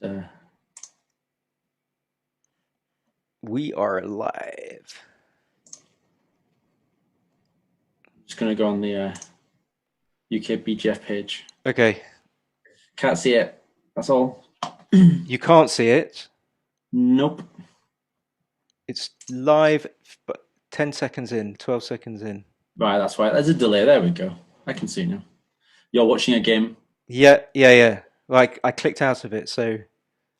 Uh, We are live. just gonna go on the UK BGF page. Okay, Can't see it. That's all. you can't see it. Nope. It's live, but 10 seconds in, 12 seconds in. Right, that's why. There's a delay. There we go. I can see now. You're watching a game. Yeah. Like I clicked out of it, so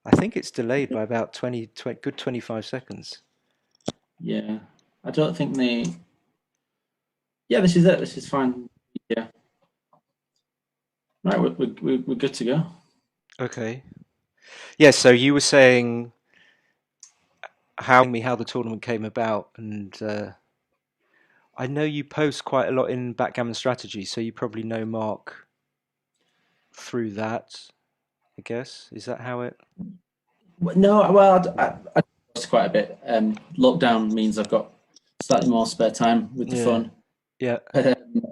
I think it's delayed by about 20 good 25 seconds. Yeah. I don't think they. Yeah, this is it. This is fine. Yeah. Right, we're good to go. Okay. Yeah, so you were saying how the tournament came about, and I know you post quite a lot in Backgammon Strategy, so you probably know Mark through that, I guess. Is that how it? No, well, I post quite a bit. Lockdown means I've got slightly more spare time with the Yeah, phone. yeah. Um,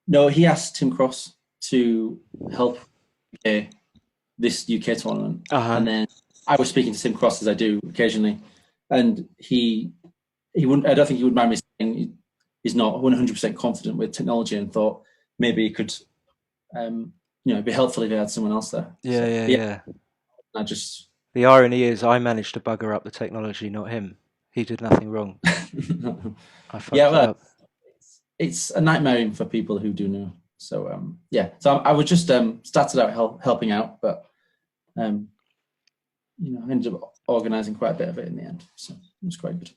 no, he asked Tim Cross to help this UK tournament, Uh-huh. and then I was speaking to Tim Cross as I do occasionally, and he wouldn't. I don't think he would mind me saying he's not 100% confident with technology, and thought maybe he could, it'd be helpful if he had someone else there. Yeah, So yeah, yeah, yeah. I just The irony is, I managed to bugger up the technology, not him. He did nothing wrong. I yeah, fucked it well, up. it's a nightmare for people who do know. So yeah, so I was just started out helping out, but um, I ended up organising quite a bit of it in the end, so it was quite good.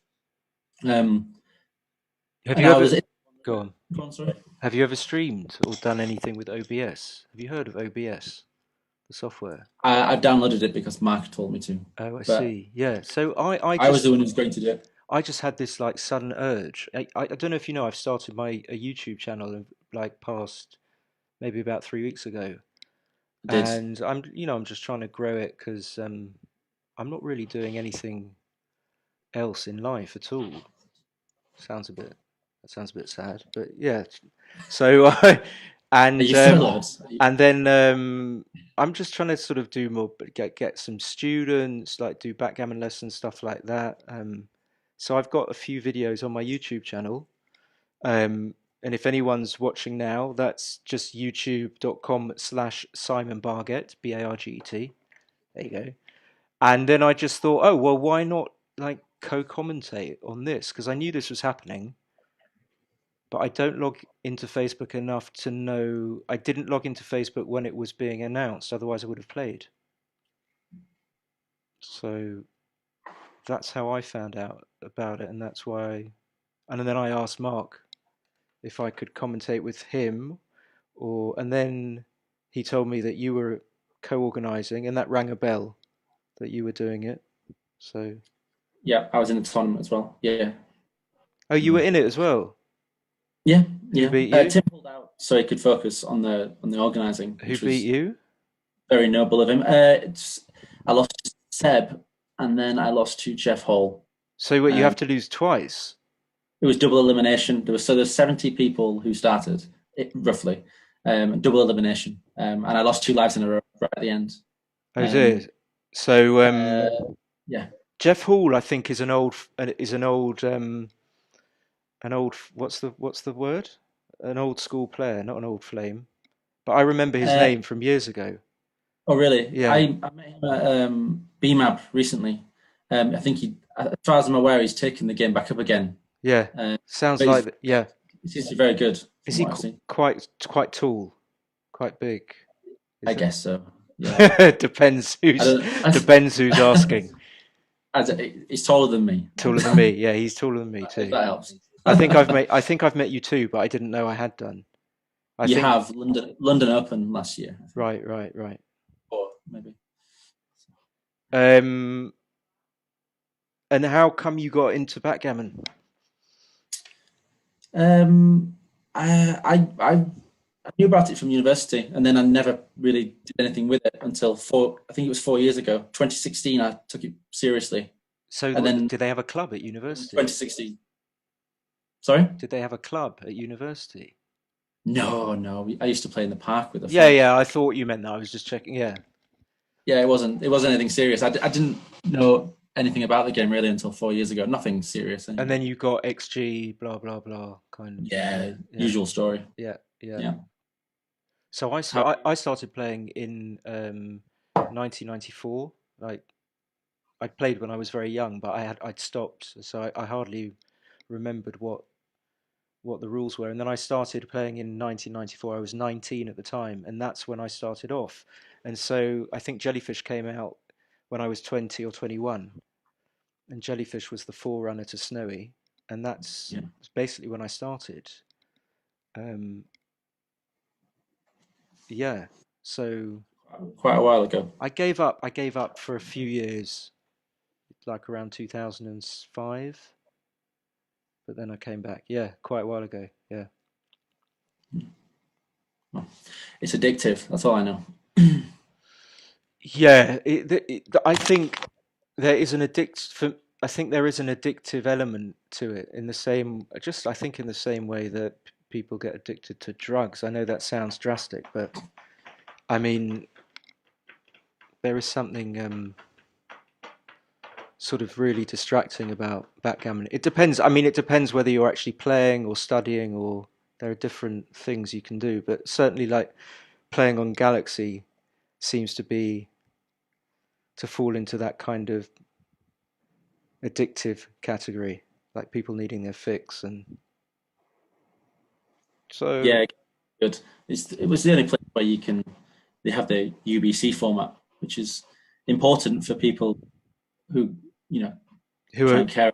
Um, Have and you I ever was go on? go on, sorry. Have you ever streamed or done anything with OBS? Have you heard of OBS, the software? I've downloaded it because Mark told me to, Oh, I but see. Yeah. So I I was the just one who's going to do it. I just had this like sudden urge. I don't know if you know, I've started my a YouTube channel like past maybe about 3 weeks ago, I did. and I'm just trying to grow it because I'm not really doing anything else in life at all. Sounds a bit that sounds a bit sad, but yeah. So Are and you furloughed? and then I'm just trying to sort of do more, but get some students, like do backgammon lessons, stuff like that. So I've got a few videos on my YouTube channel. And if anyone's watching now, that's just youtube.com/Simon Barget, Barget. There you go. And then I just thought, oh well, why not like co-commentate on this? Because I knew this was happening, but I don't log into Facebook enough to know. I didn't log into Facebook when it was being announced, otherwise I would have played. So that's how I found out about it, and that's why. And then I asked Mark if I could commentate with him, and then he told me that you were co-organizing, and that rang a bell that you were doing it. So, Yeah, I was in the tournament as well. Yeah, oh, you were in it as well. yeah, Who yeah. beat you? Tim pulled out so he could focus on the organising, Who which beat was you? very noble of him. I lost to Seb, and then I lost to Jeff Hall. So what? You Um, have to lose twice. it was double elimination. There's 70 people who started roughly, double elimination, and I lost two lives in a row right at the end. Oh, Um, dear. So, yeah, Jeff Hall, I think, an old. What's the word? An old school player, not an old flame. But I remember his uh, name from years ago. oh, really? Yeah, I met him at BMAP recently. I think as far as I'm aware, he's taken the game back up again. yeah. Uh, Sounds but he's like yeah. he seems to be very good Is from he what I've seen. quite tall, quite big? I Is it? guess so. Yeah. Depends I who's don't. depends who's asking. He's taller than me. Taller than me. Yeah, he's taller than me If too. that helps. I think I've met you too, but I didn't know I had done. I You think have London Open last year, I think, right. or maybe. Um, and how come you got into backgammon? Um, I knew about it from university, and then I never really did anything with it until I think it was 4 years ago, 2016. I took it seriously, So, and then did they have a club at in university? 2016. Sorry? Did they have a club at university? No, no. I used to play in the park with a Yeah, friend. yeah. I thought you meant that. I was just checking. Yeah. Yeah, it wasn't anything serious. I didn't know anything about the game really until 4 years ago. Nothing serious And anyway. then you got XG, blah blah blah, kind of. Yeah, Yeah, usual story. yeah, yeah. Yeah. So How, I started playing in 1994. Like I played when I was very young, but I'd stopped, so I hardly remembered what the rules were. And then I started playing in 1994. I was 19 at the time, and that's when I started off. And so I think Jellyfish came out when I was 20 or 21, and Jellyfish was the forerunner to Snowy, and that's yeah, basically when I started. Um, yeah, so quite a while ago. I gave up. I gave up for a few years, like around 2005, but then I came back. Yeah, quite a while ago. Yeah. Well, it's addictive. That's all I know. Yeah, I think there is an I think there is an addictive element to it in the same, just I think in the same way that people get addicted to drugs. I know that sounds drastic, but I mean there is something sort of really distracting about backgammon. It depends. I mean, it depends whether you're actually playing or studying, or there are different things you can do. But certainly, like playing on Galaxy seems to fall into that kind of addictive category, like people needing their fix. And so, Yeah, good. It was the only place where they have the UBC format, which is important for people who, you know, who try are, and care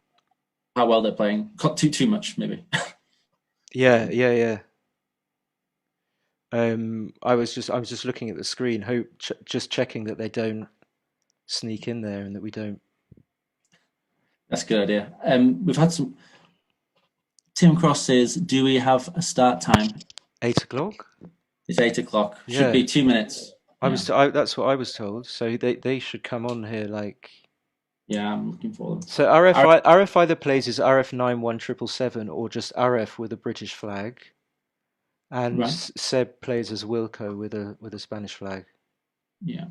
how well they're playing. Not too much, maybe. yeah, yeah, yeah. I was just looking at the screen, just checking that they don't sneak in there and that we don't. That's a good idea. We've had some. Tim Cross says, "Do we have a start time?" 8 o'clock? It's 8 o'clock. Should Yeah, be 2 minutes. Yeah, that's what I was told. So they should come on here like. yeah. I'm looking for them. So RF either plays as RF 91777 or just RF with a British flag, and Right. Seb plays as Wilco with a Spanish flag. Yeah.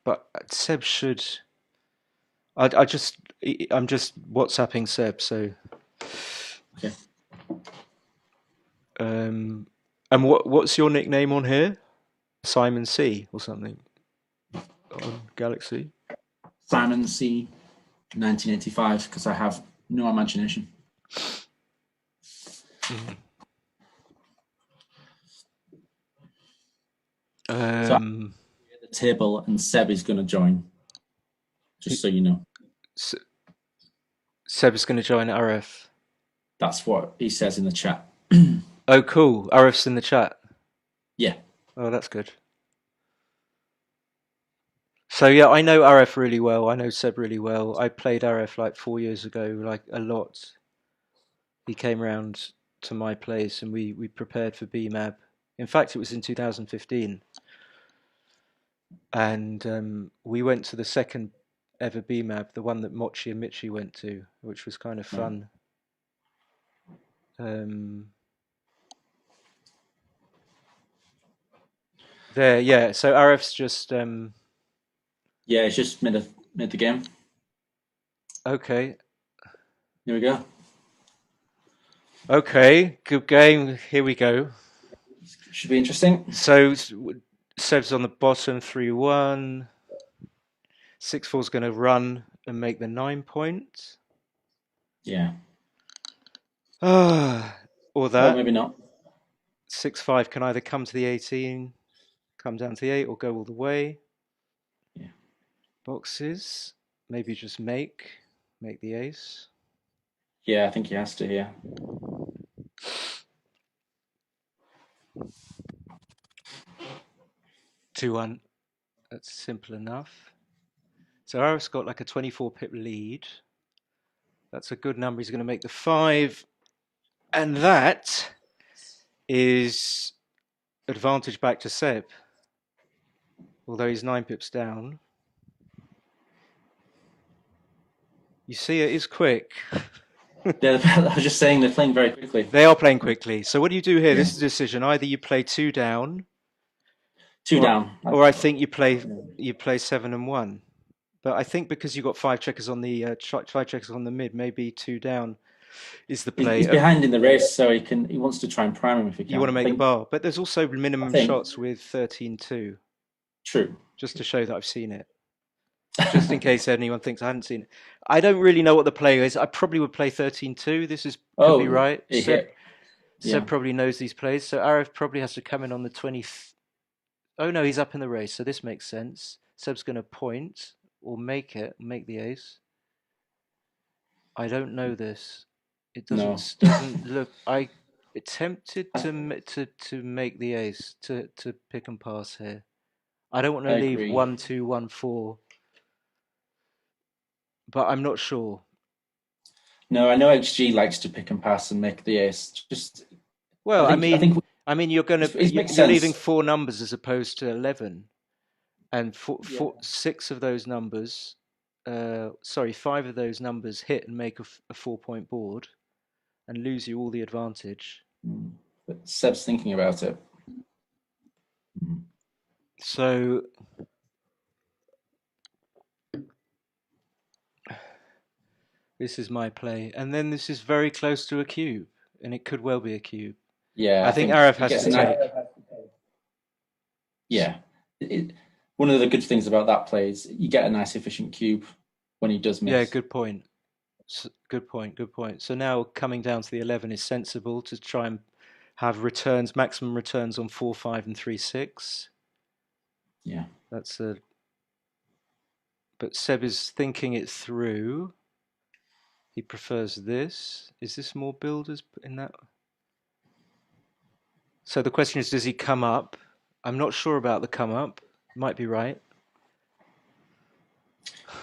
But Seb should. I'm just WhatsApping Seb. So Okay. and what's your nickname on here? Simon C or something on Galaxy. Simon C. 1985. Because I have no imagination. So I'm Um, at the table, and Seb is going to join. Just so you know, Seb's going to join RF. that's what he says in the chat. Oh, cool. RF's in the chat. Yeah. Oh, that's good. So yeah, I know RF really well. I know Seb really well. I played RF like 4 years ago, like a lot. He came around to my place and we prepared for BMAB. In fact, it was in 2015. And we went to the second ever BMAB, the one that Mochi and Michi went to, which was kind of fun. There, yeah. So RF's just Yeah, it's just made the game. okay. Here we go. Okay, good game. Here we go. Should be interesting. So Seb's on the bottom 3-1. 6-4's going to run and make the 9 point. Yeah. Or Or that. maybe not. 6-5 can either come to the 18, come down to the 8, or go all the way. Yeah. Boxes. Maybe just make the ace. Yeah, I think he has to here. 2-1. That's simple enough. So Aref's got like a 24 pip lead. That's a good number. He's going to make the 5. And that is advantage back to Seb. Although he's 9 pips down. You see, it is quick. I was just saying they're playing very quickly. They are playing quickly. So what do you do here? Yeah. This is a decision. Either you play 2 down. Two down. Or I think you play 7 and 1. But I think because you've got 5 checkers on the 5 checkers on the mid, maybe 2 down is the play. He's behind in the race, so he wants to try and prime him if he can. You want to make the bar, but there's also minimum shots with 13-2. True. Just to show that I've seen it. Just in case anyone thinks I haven't seen it. I don't really know what the play is. I probably would play 13-2. This is could be right. Seb probably knows these plays. So Aref probably has to come in on the 20th. Oh no, he's up in the race, so this makes sense. Seb's going to point or make the ace. I don't know this. It doesn't look. I attempted to make the ace to pick and pass here. I don't want to leave 1-2, 1-4, but I'm not sure. No, I know XG likes to pick and pass and make the ace. I mean, you're leaving 4 numbers as opposed to 11, and 6 of those numbers, 5 of those numbers hit and make a 4-point board, and lose you all the advantage. But Seb's thinking about it. So this is my play, and then this is very close to a cube, and it could well be a cube. Yeah, I think Aref has to take. Yeah, one of the good things about that play is you get a nice efficient cube when he does miss. Yeah, good point. Good point. So now coming down to the 11 is sensible to try and have maximum returns on 4, 5, and 3, 6. Yeah, But Seb is thinking it through. He prefers this. Is this more builders in that? So the question is, does he come up? I'm not sure about the come up. Might be right.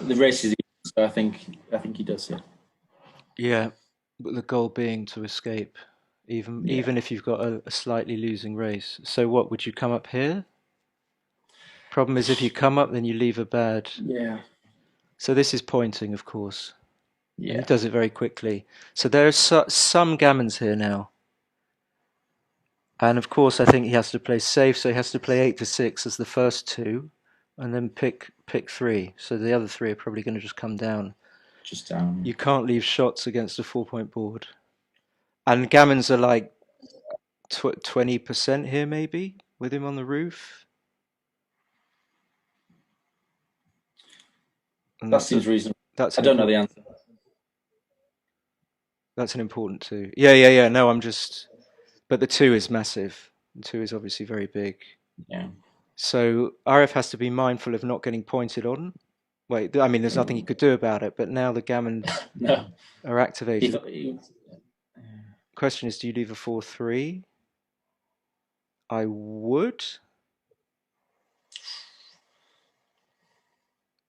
The race is easy, so I think he does. Yeah, but the goal being to escape, even if you've got a slightly losing race. So what would you come up here? Problem is, if you come up, then you leave a bad. Yeah. So this is pointing, of course. Yeah. And he does it very quickly. So there are some gammons here now. And of course, I think he has to play safe. So he has to play 8 to 6 as the first 2, and then pick 3. So the other 3 are probably going to just come down. Just down. You can't leave shots against a 4-point board. And gammons are like 20% here, maybe, with him on the roof. And that seems reasonable. I don't know the answer. That's an important 2. Yeah. No, but the 2 is massive. The 2 is obviously very big. Yeah. So Aref has to be mindful of not getting pointed on. Wait, I mean, there's nothing he could do about it, but now the gammons are activated. Question is, do you leave a 4-3? I would.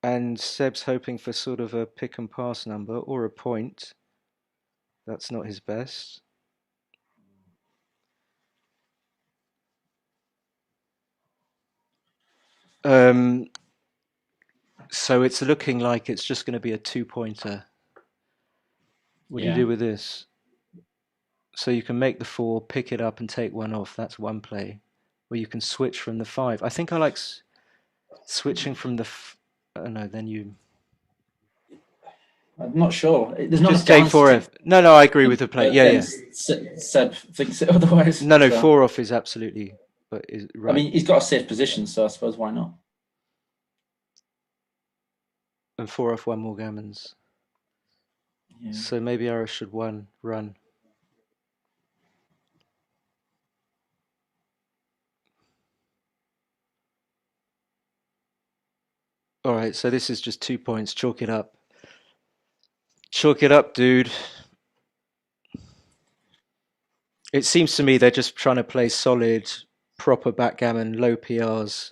And Seb's hoping for sort of a pick and pass number or a point. That's not his best. So it's looking like it's just going to be a 2-pointer. What do you do with this? So you can make the 4, pick it up, and take 1 off. That's one play. Or you can switch from the 5. I think I like switching from the. No, then you. I'm not sure. There's not just take 4 off. No, I agree with the play. Yeah. Seb thinks it otherwise. No, 4 off is absolutely. But is right. I mean, he's got a safe position, so I suppose why not? And 4 off 1 more gammons. Yeah. So maybe Aref should run. All right, so this is just 2 points. Chalk it up. Chalk it up, dude. It seems to me they're just trying to play solid, proper backgammon, low PRs.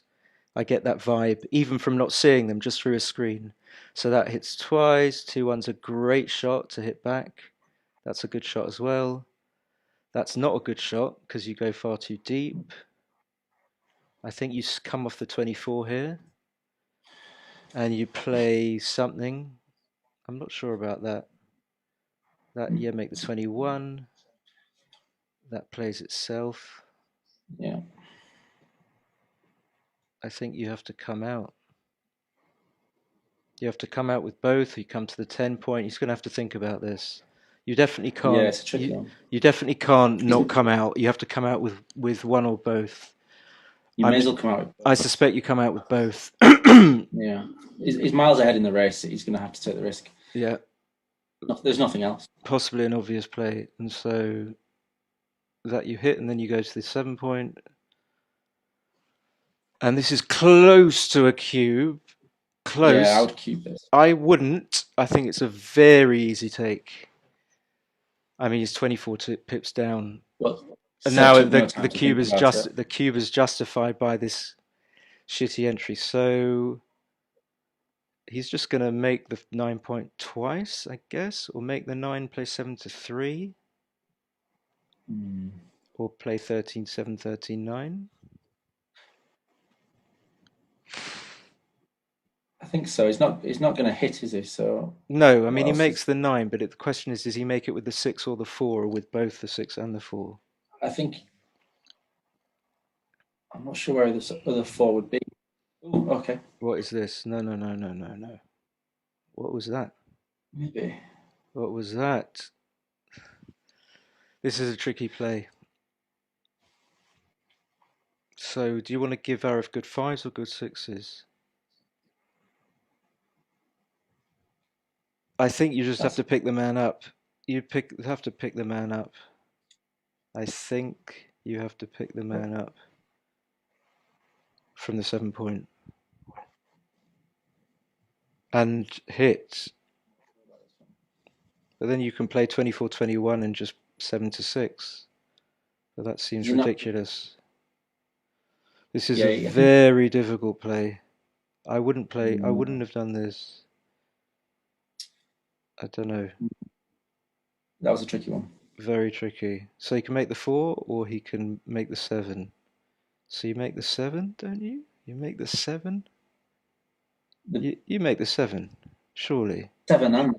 I get that vibe, even from not seeing them, just through a screen. So that hits twice. 2-1's a great shot to hit back. That's a good shot as well. That's not a good shot because you go far too deep. I think you come off the 24 here. And you play something. I'm not sure about that. Make the 21. That plays itself. Yeah. I think you have to come out. You have to come out with both. You come to the 10 point. He's going to have to think about this. You definitely Yeah, can't. it's a tricky one. You definitely can't not come out. You have to come out with one or both. You may as well come out with I both. suspect you come out with both. Yeah. He's miles ahead in the race. He's going to have to take the risk. Yeah. There's nothing else. Possibly an obvious play. And so that you hit, and then you go to the 7 point. And this is close to a cube. Close. Yeah, I would cube this. I wouldn't. I think it's a very easy take. I mean, he's 24 pips down. Well, And now no the cube is justified by this shitty entry. So he's just going to make the 9 point twice, I guess, or make the 9 play 7 to 3, or play 13 7 13 9. I think so. He's not going to hit, is he? So no, I mean he makes the 9, but the question is, does he make it with the 6 or the 4, or with both the 6 and the 4? I think I'm not sure where the other 4 would be. Oh, okay. What is this? No. What was that? Maybe. What was that? This is a tricky play. So, do you want to give Aref good 5s or good 6s? I think you just have to pick the man up. You have to pick the man up. I think you have to pick the man up from the 7 point and hit. But then you can play 24-21 and just 7 to 6. But that seems ridiculous. This is a very difficult play. I wouldn't have done this. I don't know. That was a tricky one. Very tricky. So he can make the 4 or he can make the 7. So you make the 7, don't you? You make the 7? You make the 7, surely. 7 and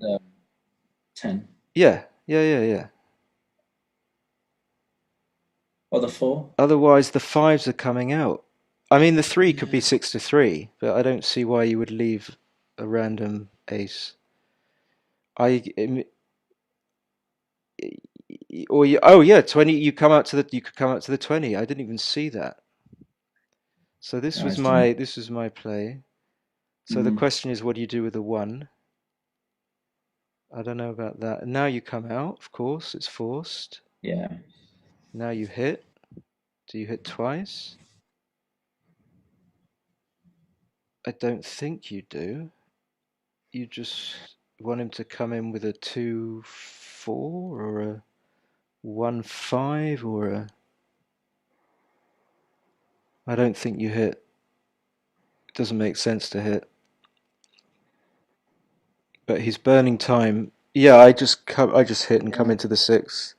10. Yeah. Or the 4? Otherwise, the 5s are coming out. I mean, the 3 could be 6 to 3, but I don't see why you would leave a random ace. Oh yeah, 20. You come out to the 20. I didn't even see that. So this was my play. So the question is, what do you do with the 1? I don't know about that. And now you come out, of course, it's forced. Yeah. Now you hit. Do you hit twice? I don't think you do. You just want him to come in with a 2-4 or a 1-5 or a... I don't think you hit. It doesn't make sense to hit. But he's burning time. Yeah, I just hit and come into the 6.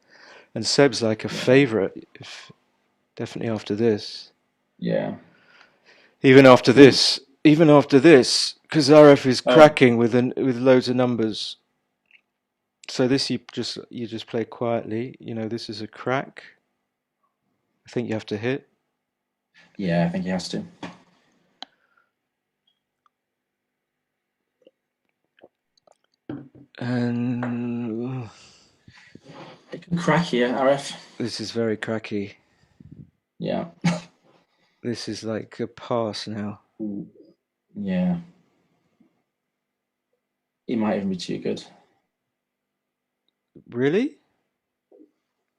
And Seb's like a favourite, definitely after this. Yeah. Even after this, because Aref is cracking with loads of numbers. So this you just play quietly. You know, this is a crack. I think you have to hit. Yeah, I think he has to. And it can crack here, Aref. This is very cracky. Yeah. This is like a pass now. Ooh. Yeah. He might even be too good. Really?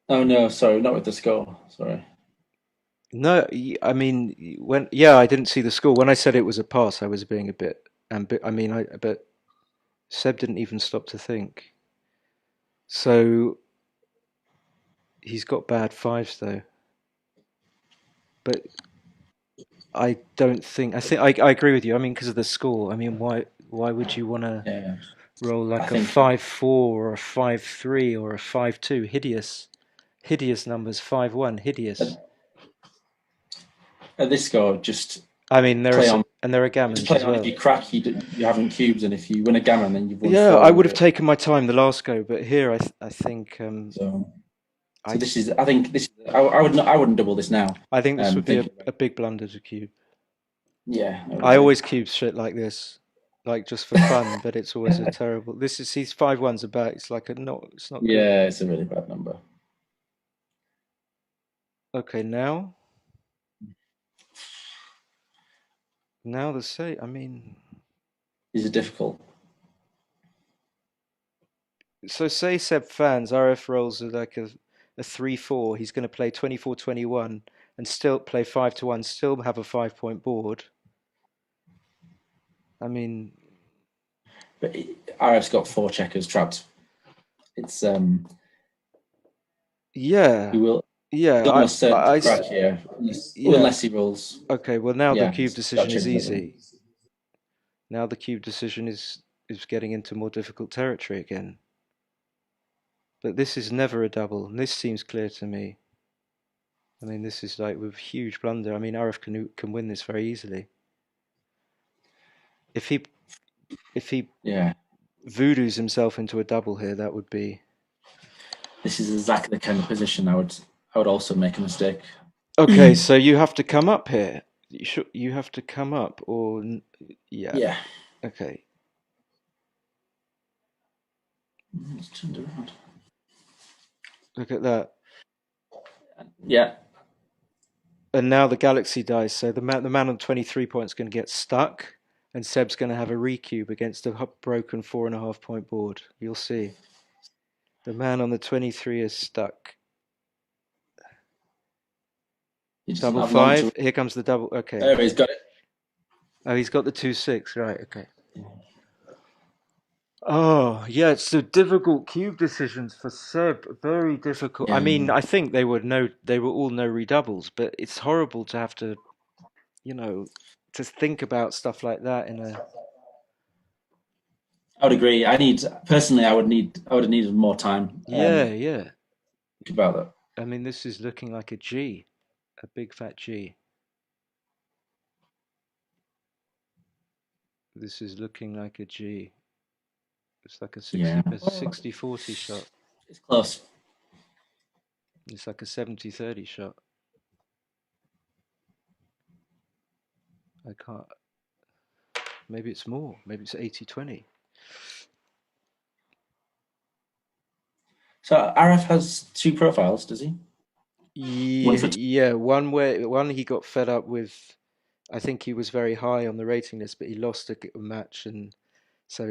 Oh no, sorry, not with the score. Sorry. No, I mean I didn't see the score. When I said it was a pass, I was being a bit but Seb didn't even stop to think. So he's got bad 5s though. But I don't think. I agree with you. I mean, because of the score. I mean, why would you want to roll like a 5-4 or a 5-3 or a 5-2? Hideous numbers. 5-1, hideous. At this score, just. I mean, there are gammons just play as well. If you crack, you haven't cubes, and if you win a gammon, then you've won. Yeah, I would have taken my time the last go, but here I think. So this is. I think this. I wouldn't double this now. I think this would be a big blunder to cube. Yeah, I would I agree. always cube shit like this, like just for fun, but it's always a terrible. This is these 5-1s about. It's like a not. It's not good. Yeah, it's a really bad number. Okay, now the say. I mean, These are difficult. so say Seb fans, RF rolls are like a 3-4. He's going to play 24-21 and still play 5-1. Still have a 5-point board. I mean, But Aref's got 4 checkers trapped. It's yeah, he will yeah. almost certain to I crack here yeah. unless he rolls. Okay, well now the Yeah, cube he's got decision is chips with him. easy. Now the cube decision is getting into more difficult territory again. But this is never a double, and this seems clear to me. I mean, this is like with huge blunder. I mean, Aref can win this very easily. If he Yeah, voodoos himself into a double here, that would be this is exactly the kind of position I would also make a mistake. okay. So you have to come up here. You have to come up, or yeah. Yeah, Okay. it's turned around. Look at that. Yeah, And now the Galaxy dies. So the man on 23 points is going to get stuck, and Seb's going to have a recube against a broken 4.5 point board. You'll see. The man on the 23 is stuck. he doesn't Double have long five. to. Here comes the double. Okay. There, he's got it. Oh, he's got the 2-6. Right. Okay. Oh, yeah. It's the difficult cube decisions for Seb. Very difficult. I Yeah, mean, I think they would know. They were all no redoubles, but it's horrible to have to, you know, to think about stuff like that in a. I would agree. Personally, I would have needed more time. Yeah. Yeah. Think about that. I mean, this is looking like a G, a big fat G. This is looking like a G. It's like a Yeah, 60-40 shot. it's close. It's like a 70-30 shot. I can't. Maybe it's more. Maybe it's 80-20. So Aref has 2 profiles, does he? One for Yeah. One he got fed up with. I think he was very high on the rating list, but he lost a match, and so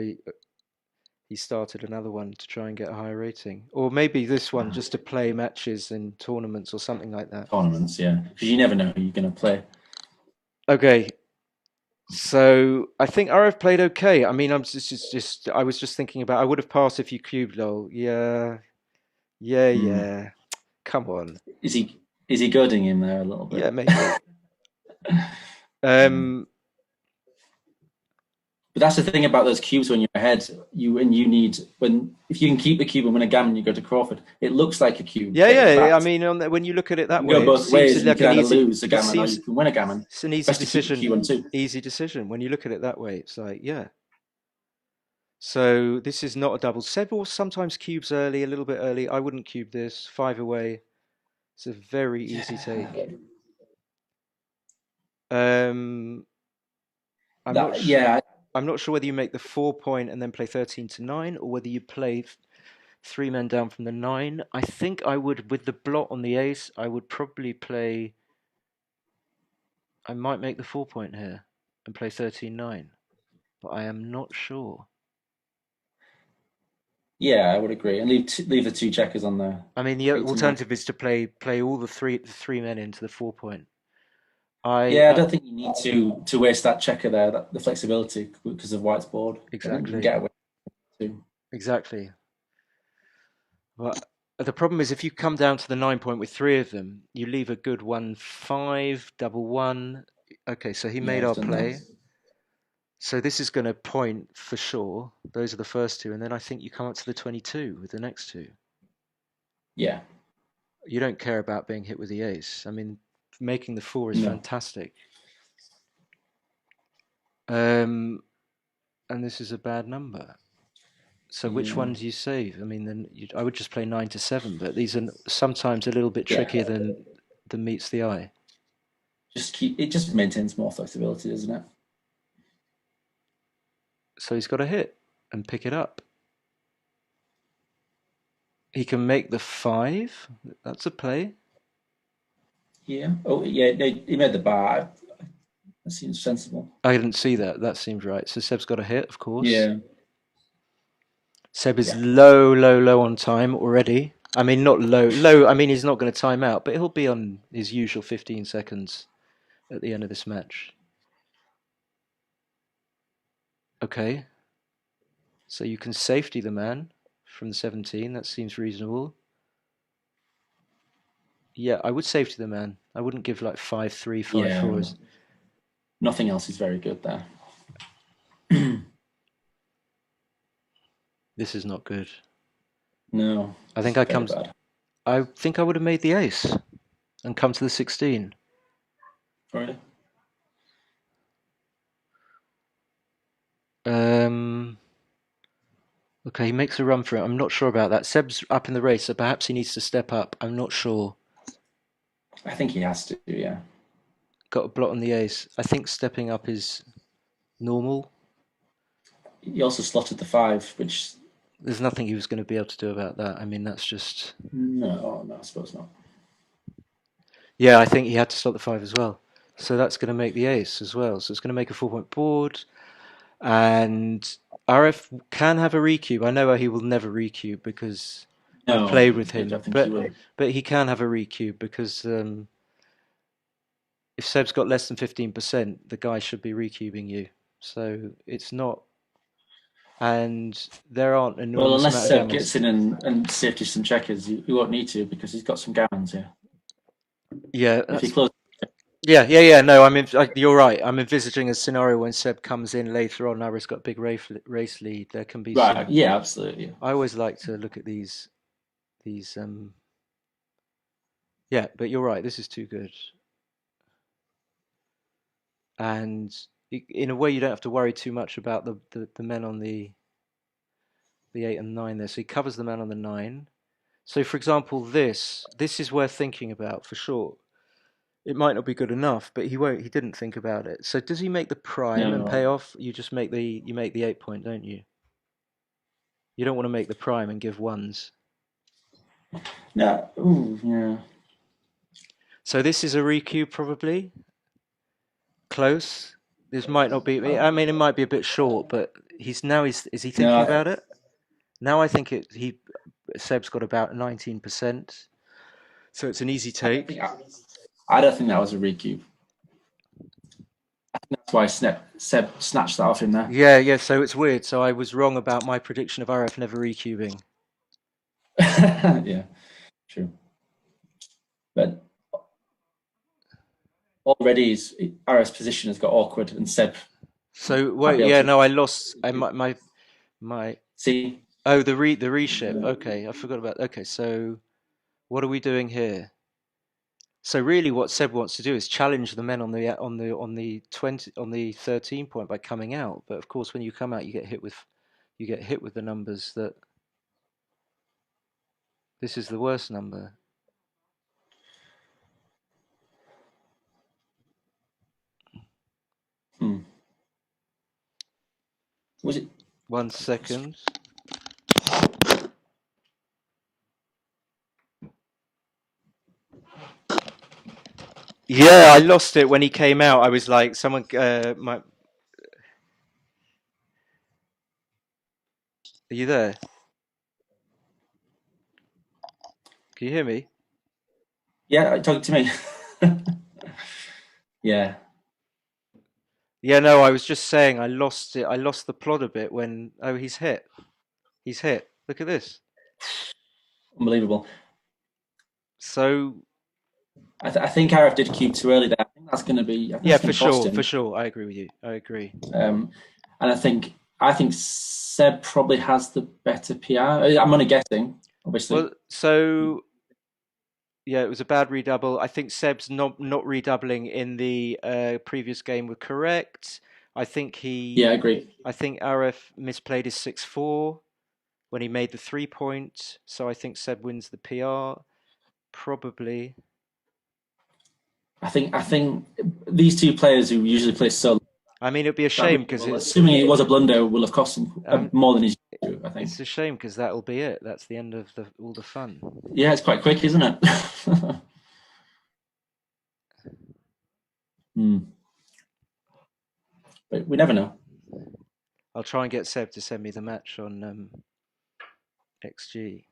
he started another one to try and get a higher rating, or maybe this one just to play matches in tournaments or something like that. tournaments. Yeah, because you never know who you're going to play. Okay, so I think RF played okay. I mean, I was just thinking about I would have passed if you cubed lol. Yeah, yeah, Hmm. yeah. Come on. Is he goading him there a little bit? Yeah, maybe. But that's the thing about those cubes when you're ahead. You need if you can keep the cube and win a gammon, you go to Crawford. It looks like a cube, Yeah, but in yeah. I fact, mean, when you look at it you that can way, go it both seems ways, and you like can an either easy. lose a It gammon or seems you can win a gammon. it's an easy Best to keep the cube on decision. 2. Easy decision. When you look at it that way, it's like, yeah. So this is not a double. Seb will sometimes cubes early, a little bit early. I wouldn't cube this. 5 away. It's a very easy take. Um, I'm not. Yeah, I'm not sure whether you make the 4 point and then play 13-9, or whether you play 3 men down from the 9. I think I would, with the blot on the ace, I would probably play. I might make the 4 point here and play 13-9, but I am not sure. yeah, I would agree, and leave the 2 checkers on there. I mean, the 8 to 9. alternative is to play all the three men into the 4 point. Yeah, I don't think you need to waste that checker there, the flexibility because of White's board. I think you can Exactly. get away too. Exactly. But the problem is if you come down to the 9 point with 3 of them, you leave a good 1-5, double 1. Okay, so he Yeah, made he's our done play. that. So this is going to point for sure. Those are the first 2, and then I think you come up to the 22 with the next 2. Yeah. You don't care about being hit with the ace. I mean, making the 4 is No. fantastic. And this is a bad number. So which one do you save? I mean, then I would just play 9-7, but these are sometimes a little bit trickier than meets the eye. just maintains more flexibility, doesn't it? So he's got to hit and pick it up. He can make the 5. That's a play. Yeah. Oh, yeah. He made the bar. That seems sensible. I didn't see that. That seems right. So Seb's got a hit, of course. Yeah. Seb is Yeah. low on time already. I mean, not low. I mean, he's not going to time out, but he'll be on his usual 15 seconds at the end of this match. Okay. So you can safety the man from the 17. That seems reasonable. Yeah, I would safety the man. I wouldn't give like 5-3, 5-4s. Nothing else is very good there. This is not good. No. I think I think I would have made the ace and come to the 16. Really? Okay, he makes a run for it. I'm not sure about that. Seb's up in the race, so perhaps he needs to step up. I'm not sure. I think he has to, yeah. Got a blot on the ace. I think stepping up is normal. He also slotted the 5, which... There's nothing he was going to be able to do about that. I mean, that's just... No, I suppose not. Yeah, I think he had to slot the 5 as well. So that's going to make the ace as well. So it's going to make a 4-point board. And Aref can have a recube. I know he will never recube because I've played with him. But he can have a recube because if Seb's got less than 15%, the guy should be recubing you. So it's not... And there aren't enormous... Well, unless Seb gets in and safety some checkers, he won't need to because he's got some gammons here. Yeah. If he closes... Yeah. No, you're right. I'm envisaging a scenario when Seb comes in later on. Aref's got a big race lead. There can be right. Yeah, absolutely. I always like to look at these. Yeah, but you're right. This is too good. And in a way, you don't have to worry too much about the men on the 8 and 9 there. So he covers the man on the 9. So, for example, this is worth thinking about for sure. It might not be good enough, but he didn't think about it. So does he make the prime and pay off? You just make the 8 point, don't you? You don't want to make the prime and give 1s. No. Ooh, yeah. So this is a recube probably. Close. This might not be. I mean, it might be a bit short, but is he thinking about it? Now I think Seb's got about 19%, so it's an easy take. I don't think that was a recube. I think that's why Seb snatched that off him there. Yeah. So it's weird. So I was wrong about my prediction of Aref never recubing. Yeah, true. But already Aref's position has got awkward, and Seb. So wait, yeah, no, I lost. My. See. Oh, the reship. Okay, I forgot about. Okay, so what are we doing here? So really, what Seb wants to do is challenge the men on the 13 point by coming out. But of course, when you come out, you get hit with the numbers that. This is the worst number. Was it 1 second? Yeah, I lost it when he came out. I was like, someone, Are you there? Can you hear me? Yeah, talk to me. Yeah. Yeah, no, I was just saying I lost it. I lost the plot a bit when he's hit. He's hit. Look at this. Unbelievable. So I think Aref did cube too early there. I think that's going to be. For sure. I agree with you. I agree. And I think Seb probably has the better PR. I'm only guessing, obviously. Well, so yeah, it was a bad redouble. I think Seb's not redoubling in the previous game were correct. I think he. Yeah, I agree. I think Aref misplayed his 6-4 when he made the 3 point. So I think Seb wins the PR. Probably. I think these two players who usually play so, I mean, it'd be a shame because it's assuming it was a blunder, will have cost him more than he's due, I think. it's a shame because that'll be it. That's the end of all the fun. Yeah, it's quite quick, isn't it? But we never know. I'll try and get Seb to send me the match on XG.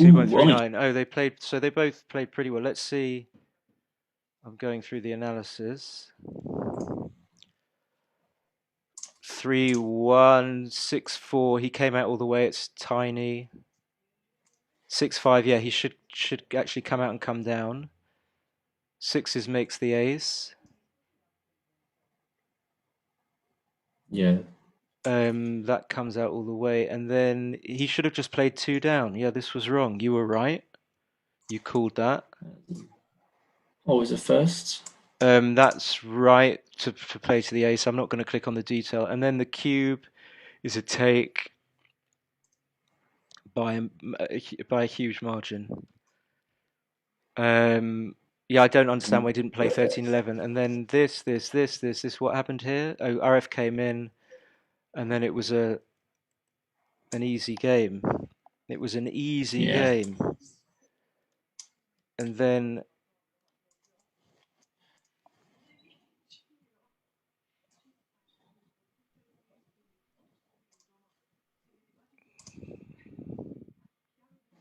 Ooh, 2.39. Oh, they played. So they both played pretty well. Let's see. I'm going through the analysis. 3-1, 6-4. He came out all the way. It's tiny. 6-5. Yeah, he should actually come out and come down. 6s makes the ace. Yeah. That comes out all the way, and then he should have just played 2 down. Yeah, this was wrong. You were right. You called that. Always a first. That's right to play to the ace. I'm not going to click on the detail. And then the cube is a take by a huge margin. Yeah, I don't understand why he didn't play 13-11. And then this. What happened here? Oh, Aref came in, and then it was an easy game. It was an easy game. And then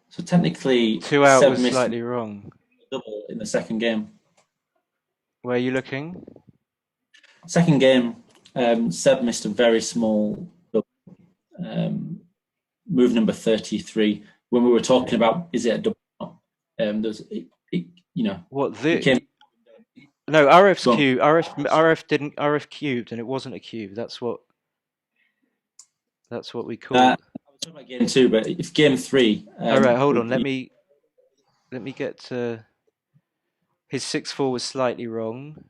So technically, 2 out Seb was missed slightly wrong. double in the second game. Where are you looking? Second game, Seb missed a very small double. Move number 33. When we were talking about, is it a double? There's, What the? No, Aref's cube. Aref cubed, and it wasn't a cube. That's what we call. I was talking about game 2, but if game 3. All right, hold on. Let me get to. His 6-4 was slightly wrong.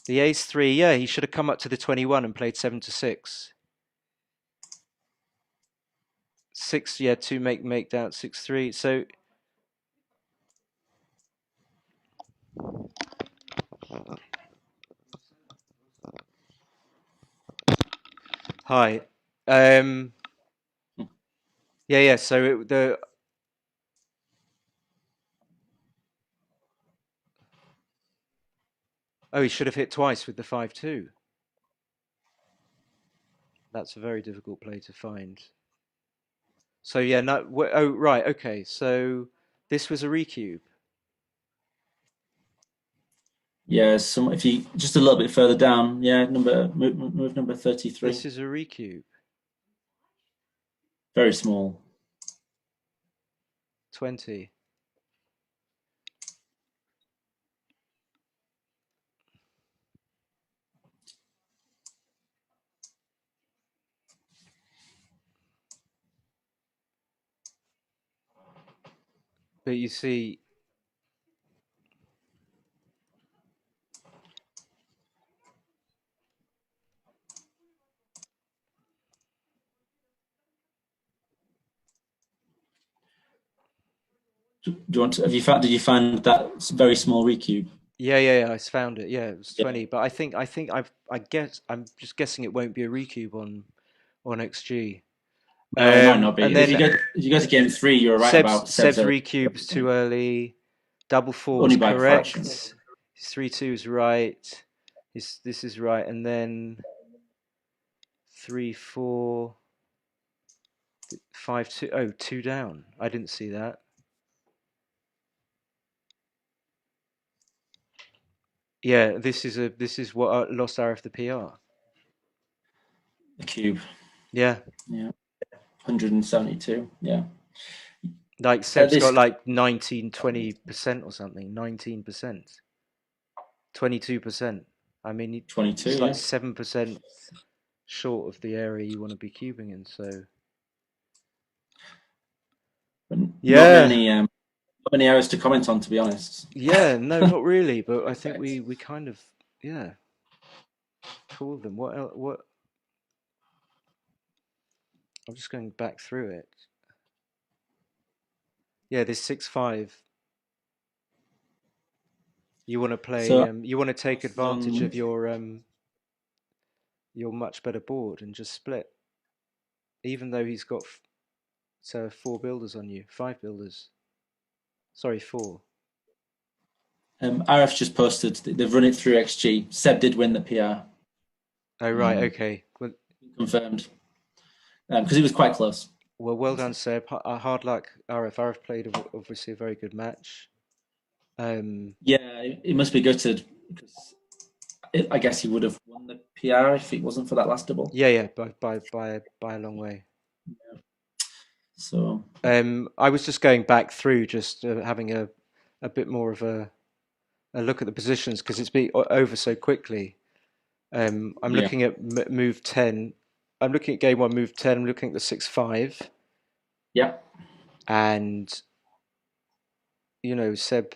The ace 3, yeah, he should have come up to the 21 and played 7-6. 6, yeah, 2 make down 6-3. So. Hi. Yeah. So he should have hit twice with the 5-2. That's a very difficult play to find. So yeah, no. Oh right, okay. So this was a recube. Yeah, if you just a little bit further down, yeah, move number 33. This is a recube. Very small. 20. But you see, Do you want to, did you find that very small recube? yeah, I found it. Yeah, it was 20. But I think I'm just guessing it won't be a recube on XG. No, it might not be. And then if you go to game 3, you're right about Seb's recubes too early. Double 4 was correct. His 3-2 is right. This is right, and then 3-4, 5-2. Oh, 2 down. I didn't see that. Yeah, this is what lost Aref the PR. The cube. Yeah. 172. Yeah. Like Seb's got like 20% or something. 19%. 22%. I mean, 22. It's like 7% short of the area you want to be cubing in. So. But not many areas to comment on, to be honest. Yeah, no, not really. But I think we kind of called them. What? I'm just going back through it. Yeah, this 6-5. You want to play. So You want to take advantage of your much better board and just split. Even though he's got 4 builders on you, 5 builders. Sorry, 4. Aref just posted they've run it through XG. Seb did win the PR. Oh right, okay. Well, Confirmed. Because it was quite close. well done, Seb. Hard luck, Aref. Aref played obviously a very good match. Yeah, it must be gutted because I guess he would have won the PR if it wasn't for that last double. Yeah, by a long way. So I was just going back through, just having a bit more of a look at the positions because it's been over so quickly. I'm looking at move 10. I'm looking at game 1, move 10. I'm looking at the 6-5. Yeah. And, Seb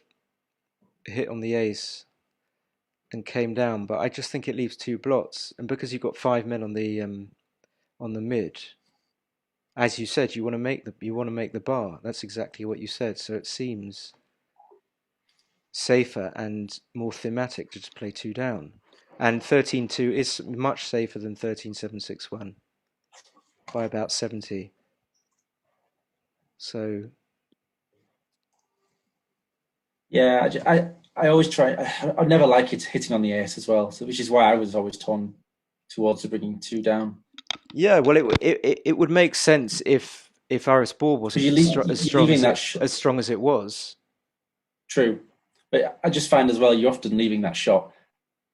hit on the ace and came down, but I just think it leaves 2 blots. And because you've got 5 men on the mid, as you said, you want to make the bar. That's exactly what you said. So it seems safer and more thematic to just play 2 down. And 13-2 is much safer than 13-7-6-1 by about 70. So Yeah, I always try. I never like it hitting on the ace as well, so which is why I was always torn towards the bringing 2 down. yeah, well, it would make sense if Aref's ball wasn't as strong as it was. True, but I just find as well you're often leaving that shot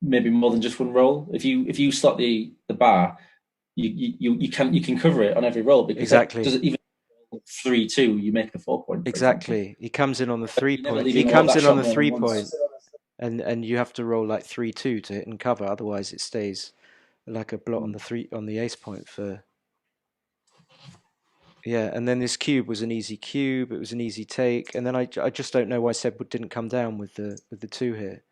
maybe more than just one roll. If you slot the bar, you can cover it on every roll because exactly. Even 3-2, you make the 4 point. Exactly, he comes in on the 3 point. He comes in on the 3 point, and you have to roll like 3-2 to hit and cover. Otherwise, it stays like a blot on the ace point for. Yeah, and then this cube was an easy cube. It was an easy take, and then I just don't know why Seb didn't come down with the 2 here.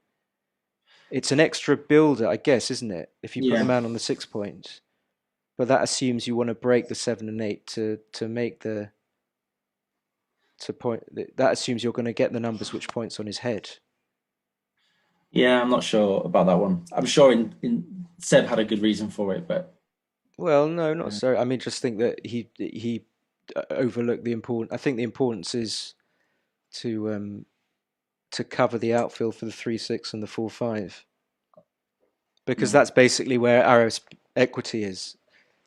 It's an extra builder, I guess, isn't it? If you put the man on the 6 point, but that assumes you want to break the 7 and 8 to make the point. That assumes you're going to get the numbers which points on his head. Yeah, I'm not sure about that one. I'm sure in Seb had a good reason for it, but well, no, not so. I mean, just think that he overlooked the important. I think the importance is to cover the outfield for the 3-6 and the 4-5, because that's basically where Aref's equity is.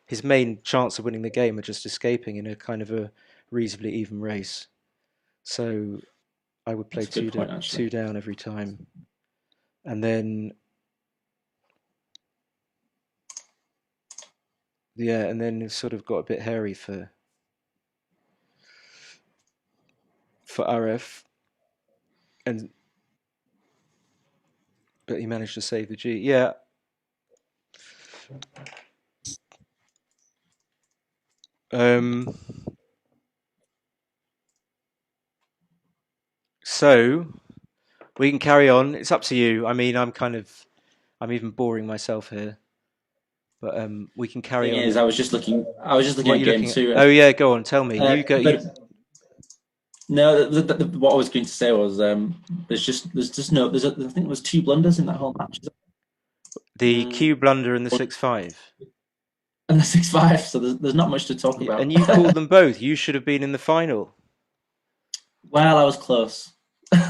His main chance of winning the game are just escaping in a kind of a reasonably even race. So I would play 2 down every time, and then and then it sort of got a bit hairy for Aref, but he managed to save the G. Yeah. So we can carry on. It's up to you. I mean, I'm even boring myself here, but we can carry on. I was just looking at game 2. Oh yeah, go on. Tell me. You go. No, what I was going to say was there's no. I think there was 2 blunders in that whole match. The Q blunder and the 6-5. And the 6-5. So there's not much to talk about. And you called them both. You should have been in the final. Well, I was close.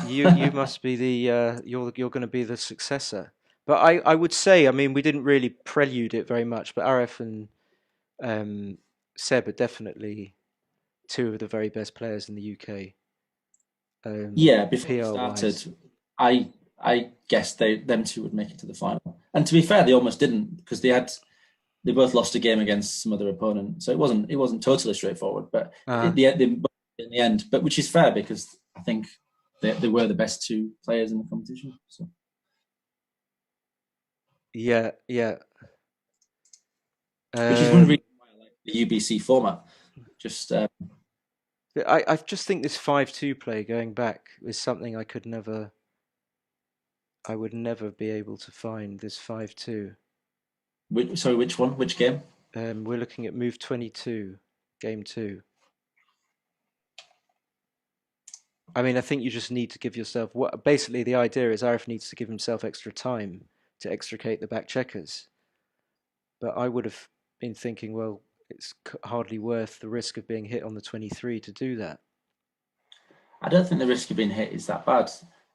You must be the you're going to be the successor. But I would say, I mean, we didn't really prelude it very much, but Aref and Seb are definitely 2 of the very best players in the UK. Yeah, before we started, I guessed them 2 would make it to the final. And to be fair, they almost didn't because they both lost a game against some other opponent. So it wasn't totally straightforward, but in the end, but which is fair because I think they were the best 2 players in the competition. So. Yeah. Which is one reason why I like the UBC format. Just I just think this 5-2 play going back is something I would never be able to find, this 5-2. Sorry, which one? Which game? We're looking at move 22. game 2. I mean, I think you just need to give yourself basically the idea is Aref needs to give himself extra time to extricate the back checkers. But I would have been thinking, well, it's hardly worth the risk of being hit on the 23 to do that. I don't think the risk of being hit is that bad,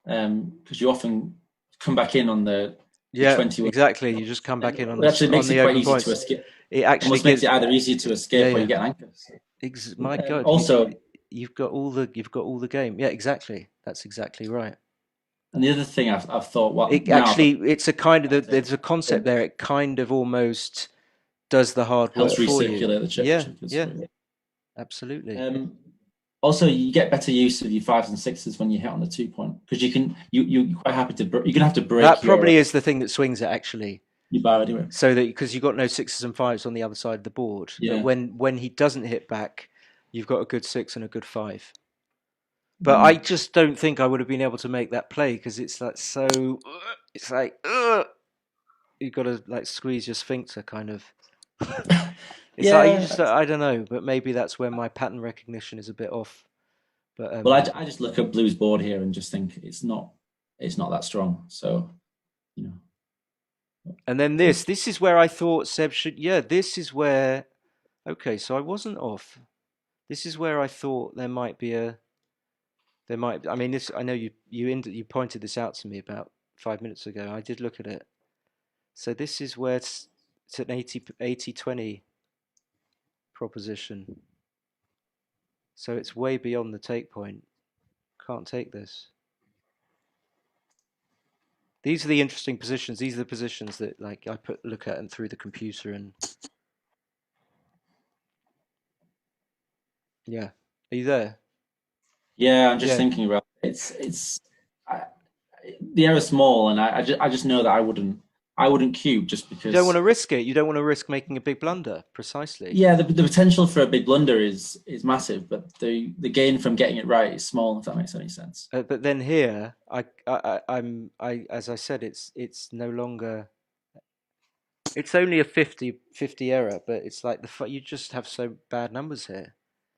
because you often come back in on the 21. Exactly. You just come back in on It actually makes it quite open easy points. to escape. It actually almost makes it either easier to escape or you get an anchor. So. My God! Also, you've got all the game. Yeah, exactly. That's exactly right. And the other thing I've thought, well, it's a kind of there's a concept there. It kind of almost does the hard work helps for you. recirculate the checkers. Yeah, absolutely. Also, you get better use of your 5s and 6s when you hit on the 2-point, because you're quite happy to you're gonna have to break. That probably is the thing that swings it actually. You bar anyway. So that because you've got no 6s and 5s on the other side of the board. Yeah. But when he doesn't hit back, you've got a good 6 and a good 5. But I just don't think I would have been able to make that play because it's like so. It's like you've got to like squeeze your sphincter, kind of. It's like you just I don't know, but maybe that's where my pattern recognition is a bit off. But well, I just look at Blue's board here and just think it's not that strong. So, you know. And then this is where I thought Seb should. Yeah, this is where. Okay, so I wasn't off. This is where I thought there might be a. There might. I mean, this. I know you pointed this out to me about 5 minutes ago. I did look at it. So this is where it's an 80-20 proposition. So it's way beyond the take point. Can't take this. These are the interesting positions. These are the positions that like I look at and through the computer and. Yeah. Are you there? Yeah, I'm just thinking about it. The error's small, and I just know that I wouldn't cube just because you don't want to risk it. You don't want to risk making a big blunder. Precisely. Yeah, the potential for a big blunder is massive, but the gain from getting it right is small. If that makes any sense. But then here, I'm as I said, it's no longer. It's only a 50-50 error, but it's like you just have so bad numbers here.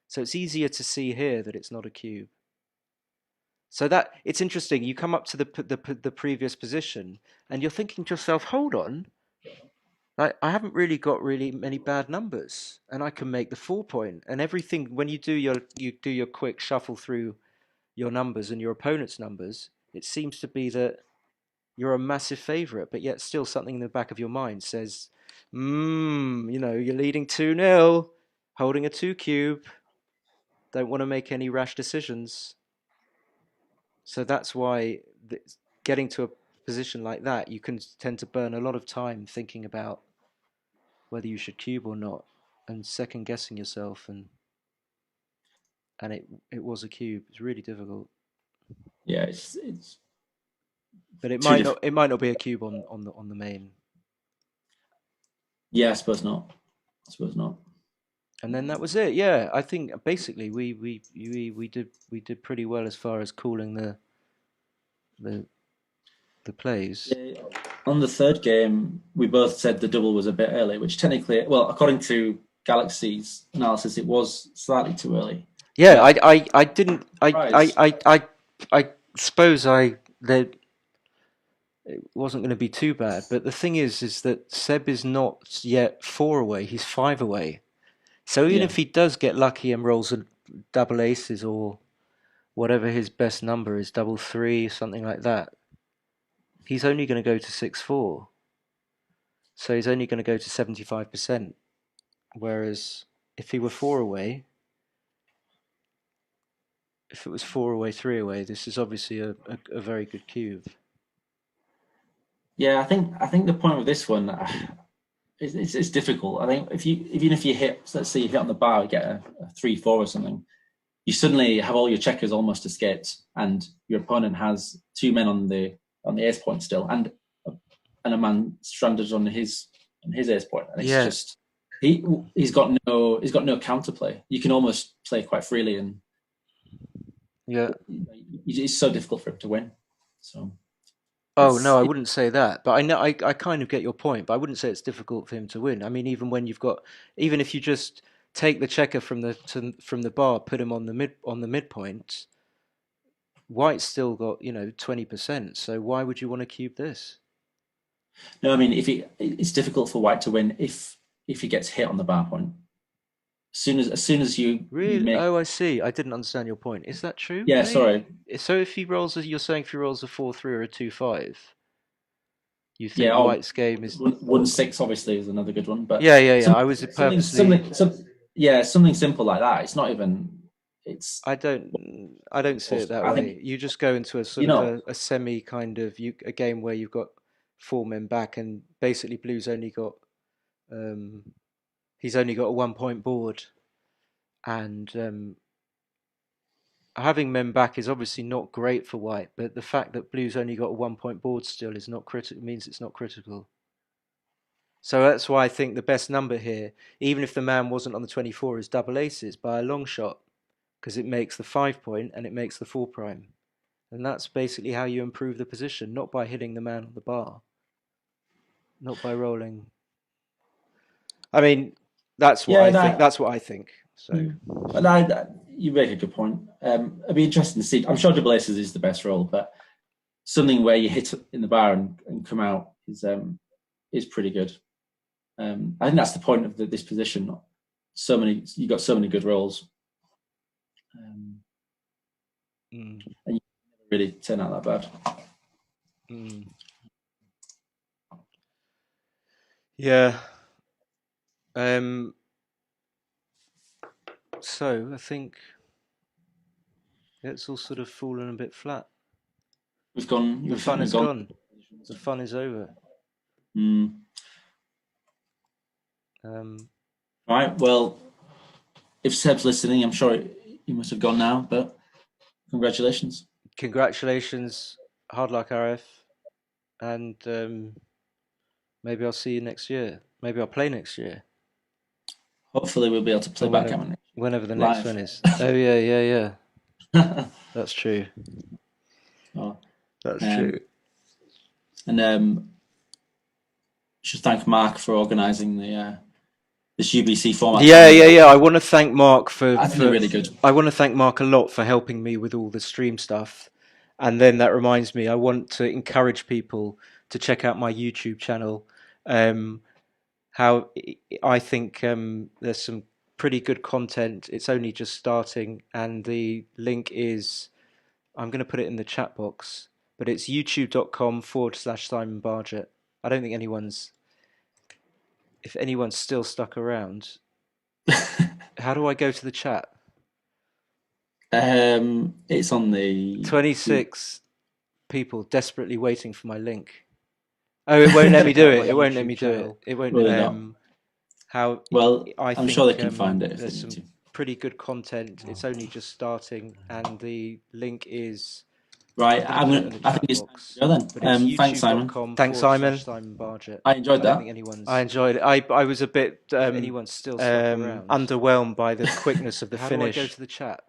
So it's easier to see here that it's not a cube. So that it's interesting. You come up to the previous position, and you're thinking to yourself, "Hold on, like I haven't really got many bad numbers, and I can make the 4-point and everything." When you do your quick shuffle through your numbers and your opponent's numbers, it seems to be that you're a massive favourite, but yet still something in the back of your mind says, you're leading 2-0, holding a 2 cube. Don't want to make any rash decisions. So that's why getting to a position like that, you can tend to burn a lot of time thinking about whether you should cube or not, and second guessing yourself. And it was a cube. It's really difficult. Yeah, it's. But it might not be a cube on the main. Yeah, I suppose not. And then that was it. Yeah, I think basically we did pretty well as far as calling the plays. Yeah, on the third game, we both said the double was a bit early, which technically, well, according to Galaxy's analysis, it was slightly too early. Yeah, I didn't. I suppose it wasn't going to be too bad. But the thing is that Seb is not yet 4 away. He's 5 away. So even if he does get lucky and rolls a double aces or whatever his best number is, double 3, something like that, he's only going to go to 6-4. So he's only going to go to 75%. Whereas if he were 4 away, if it was 4 away, 3 away, this is obviously a very good cube. Yeah, I think the point with this one, it's difficult. I think even if you hit, let's say you hit on the bar, you get a 3-4 or something, you suddenly have all your checkers almost escaped, and your opponent has 2 men on the ace point still, and a man stranded on his ace point. And it's just he's got no counterplay. You can almost play quite freely, and it's so difficult for him to win. So. Oh no, I wouldn't say that. But I know I kind of get your point. But I wouldn't say it's difficult for him to win. I mean, even if you just take the checker from the bar, put him on the midpoint, white's still got 20%. So why would you want to cube this? No, I mean, it's difficult for white to win if he gets hit on the bar point. As soon as you Really? make, Oh, I see. I didn't understand your point. Is that true? yeah, sorry, So if he rolls, you're saying if he rolls a 4-3 or a 2-5, you think yeah, or White's game is 1-6 obviously is another good one, but yeah. I was something, purposely. something simple like that. It's not even. It's I don't see it that I way. think You just go into a you sort of know. a semi kind of a game where you've got 4 men back, and basically Blue's only got um, he's only got a 1 point board, and having men back is obviously not great for White. But the fact that Blue's only got a 1 point board still is not critical. Means it's not critical. So that's why I think the best number here, even if the man wasn't on the 24, is double aces by a long shot, because it makes the 5 point and it makes the 4 prime. And that's basically how you improve the position, not by hitting the man on the bar, not by rolling. I mean, that's what I think. That's what I think. So, But you make a good point. It'd be interesting to see. I'm sure double aces is the best roll, but something where you hit in the bar and come out is pretty good. I think that's the point of this position. You got so many good rolls, and you never really turn out that bad. Yeah. So I think it's all sort of fallen a bit flat. We've gone. The fun is gone. The fun is over. Right. Well, if Seb's listening, I'm sure he must have gone now. But congratulations. Congratulations, hard luck, Aref, and maybe I'll see you next year. Maybe I'll play next year. Hopefully, we'll be able to play Backgammon whenever the live. Next one is. Oh yeah. That's true. Oh, that's true. And should thank Mark for organising this UBC format. Yeah. I want to thank Mark I think they're really good. I want to thank Mark a lot for helping me with all the stream stuff. And then that reminds me, I want to encourage people to check out my YouTube channel. How I think there's some pretty good content. It's only just starting, and the link is, I'm going to put it in the chat box, but it's youtube.com/Simon Barget. I don't think if anyone's still stuck around. How do I go to the chat? It's on the 26 people desperately waiting for my link. Oh, it won't let me do it. It won't let me do it. It won't let me. How? Well, I I'm think, sure they can find it. There's some pretty good content. It's only just starting, and the link is right. I think it's go then. Thanks, Simon. Thanks, Simon. I enjoyed that. I enjoyed it. I was a bit underwhelmed by the quickness of the finish. How do I go to the chat?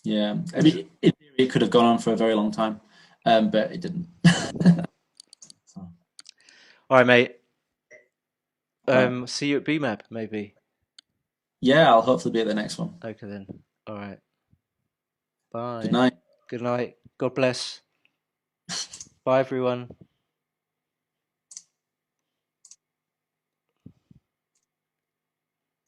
Yeah, I mean, it could have gone on for a very long time, but it didn't. So. All right, mate. See you at BMAP, maybe. Yeah, I'll hopefully be at the next one. Okay then. All right. Bye. Good night. Good night. God bless. Bye, everyone.